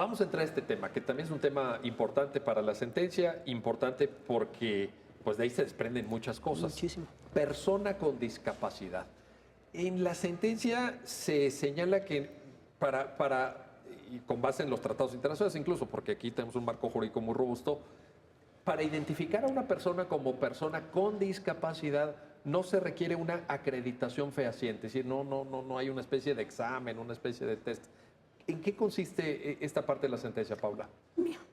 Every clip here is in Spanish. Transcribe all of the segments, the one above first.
Vamos a entrar a este tema, que también es un tema importante para la sentencia, importante porque pues de ahí se desprenden muchas cosas. Muchísimo. Persona con discapacidad. En la sentencia se señala que y con base en los tratados internacionales incluso, porque aquí tenemos un marco jurídico muy robusto, para identificar a una persona como persona con discapacidad no se requiere una acreditación fehaciente, es decir, no hay una especie de examen, una especie de test. ¿En qué consiste esta parte de la sentencia, Paula?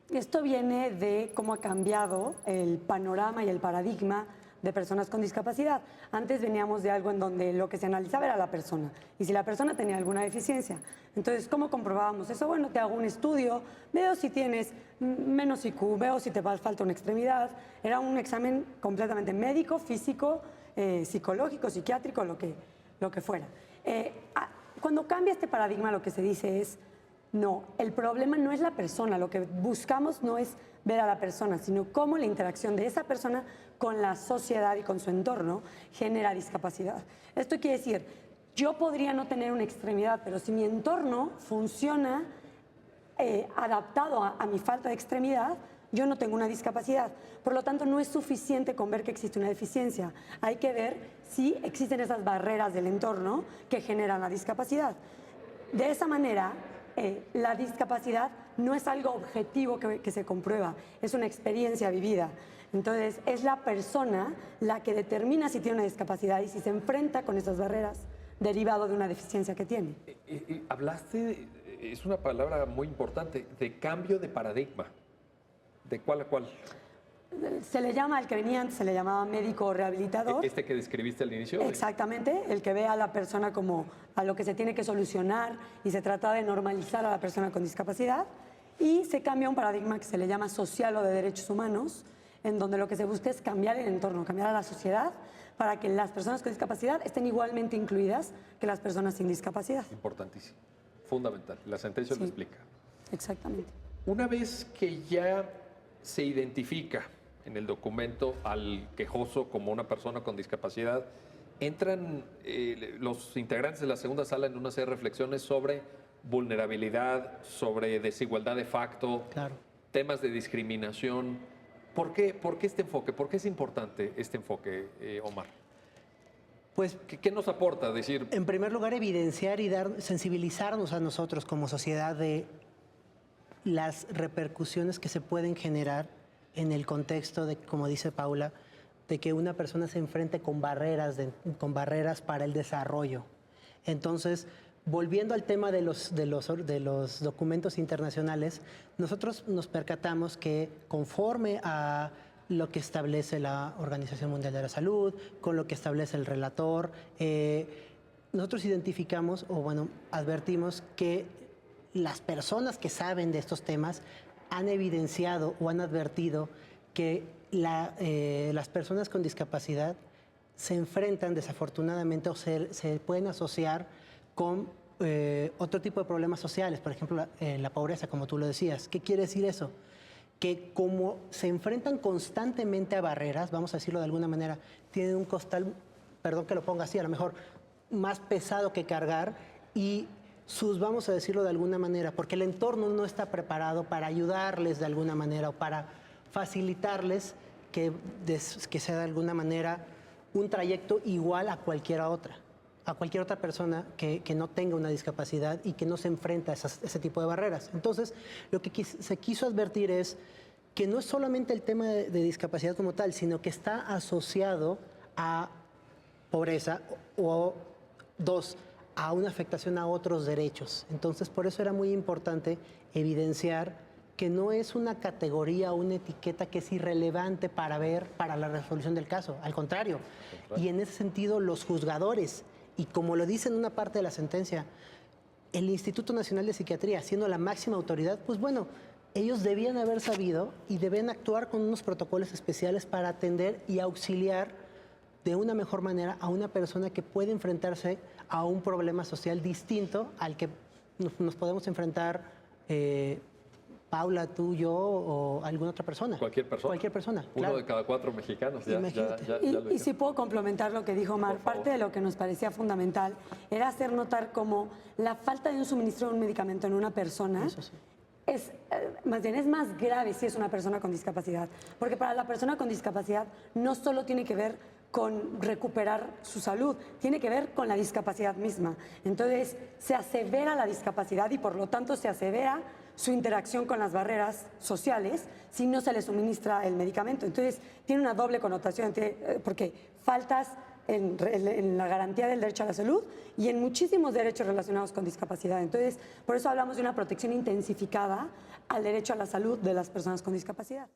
Esto viene de cómo ha cambiado el panorama y el paradigma de personas con discapacidad. Antes veníamos de algo en donde lo que se analizaba era la persona y si la persona tenía alguna deficiencia. Entonces, ¿cómo comprobábamos eso? Bueno, te hago un estudio, veo si tienes menos IQ, veo si te falta una extremidad. Era un examen completamente médico, físico, psicológico, psiquiátrico, lo que fuera. Cuando cambia este paradigma, lo que se dice es, no, el problema no es la persona, lo que buscamos no es ver a la persona, sino cómo la interacción de esa persona con la sociedad y con su entorno genera discapacidad. Esto quiere decir, yo podría no tener una extremidad, pero si mi entorno funciona adaptado a mi falta de extremidad, yo no tengo una discapacidad. Por lo tanto, no es suficiente con ver que existe una deficiencia. Hay que ver si existen esas barreras del entorno que generan la discapacidad. De esa manera, la discapacidad no es algo objetivo que se comprueba, es una experiencia vivida. Entonces, es la persona la que determina si tiene una discapacidad y si se enfrenta con esas barreras derivado de una deficiencia que tiene. Hablaste, es una palabra muy importante, de cambio de paradigma. ¿De cuál a cuál? Se le llama, al que venía antes se le llamaba médico rehabilitador. ¿Este que describiste al inicio? Exactamente, el que ve a la persona como a lo que se tiene que solucionar y se trata de normalizar a la persona con discapacidad. Y se cambia un paradigma que se le llama social o de derechos humanos, en donde lo que se busca es cambiar el entorno, cambiar a la sociedad para que las personas con discapacidad estén igualmente incluidas que las personas sin discapacidad. Importantísimo, fundamental. La sentencia lo explica. Exactamente. Una vez que ya se identifica en el documento al quejoso como una persona con discapacidad, entran los integrantes de la segunda sala en una serie de reflexiones sobre vulnerabilidad, sobre desigualdad de facto, claro, temas de discriminación. ¿Por qué este enfoque? ¿Por qué es importante este enfoque, Omar? Pues, ¿Qué nos aporta decir? En primer lugar, evidenciar y sensibilizarnos a nosotros como sociedad de las repercusiones que se pueden generar en el contexto de, como dice Paula, de que una persona se enfrente con barreras para el desarrollo. Entonces, volviendo al tema de los documentos internacionales, nosotros nos percatamos que conforme a lo que establece la Organización Mundial de la Salud, con lo que establece el relator, nosotros identificamos, o bueno, advertimos que las personas que saben de estos temas han evidenciado o han advertido que las personas con discapacidad se enfrentan desafortunadamente o se pueden asociar con otro tipo de problemas sociales, por ejemplo, la pobreza, como tú lo decías. ¿Qué quiere decir eso? Que como se enfrentan constantemente a barreras, vamos a decirlo de alguna manera, tienen un costal, perdón que lo ponga así, a lo mejor más pesado que cargar y vamos a decirlo de alguna manera, porque el entorno no está preparado para ayudarles de alguna manera o para facilitarles que sea de alguna manera un trayecto igual a cualquier otra persona que no tenga una discapacidad y que no se enfrenta a ese tipo de barreras. Entonces, lo que se quiso advertir es que no es solamente el tema de discapacidad como tal, sino que está asociado a pobreza o a una afectación a otros derechos. Entonces, por eso era muy importante evidenciar que no es una categoría o una etiqueta que es irrelevante para la resolución del caso. Al contrario. Y en ese sentido, los juzgadores, y como lo dice en una parte de la sentencia, el Instituto Nacional de Psiquiatría, siendo la máxima autoridad, pues bueno, ellos debían haber sabido y deben actuar con unos protocolos especiales para atender y auxiliar de una mejor manera a una persona que puede enfrentarse a un problema social distinto al que nos podemos enfrentar Paula, tú, yo o alguna otra persona. Cualquier persona. Cualquier persona. Uno claro. de cada 4 mexicanos. Y si puedo complementar lo que dijo Omar, parte de lo que nos parecía fundamental era hacer notar cómo la falta de un suministro de un medicamento en una persona más bien es más grave si es una persona con discapacidad, porque para la persona con discapacidad no solo tiene que ver con recuperar su salud, tiene que ver con la discapacidad misma. Entonces, se asevera la discapacidad y por lo tanto se asevera su interacción con las barreras sociales si no se le suministra el medicamento. Entonces, tiene una doble connotación, porque faltas en la garantía del derecho a la salud y en muchísimos derechos relacionados con discapacidad. Entonces, por eso hablamos de una protección intensificada al derecho a la salud de las personas con discapacidad.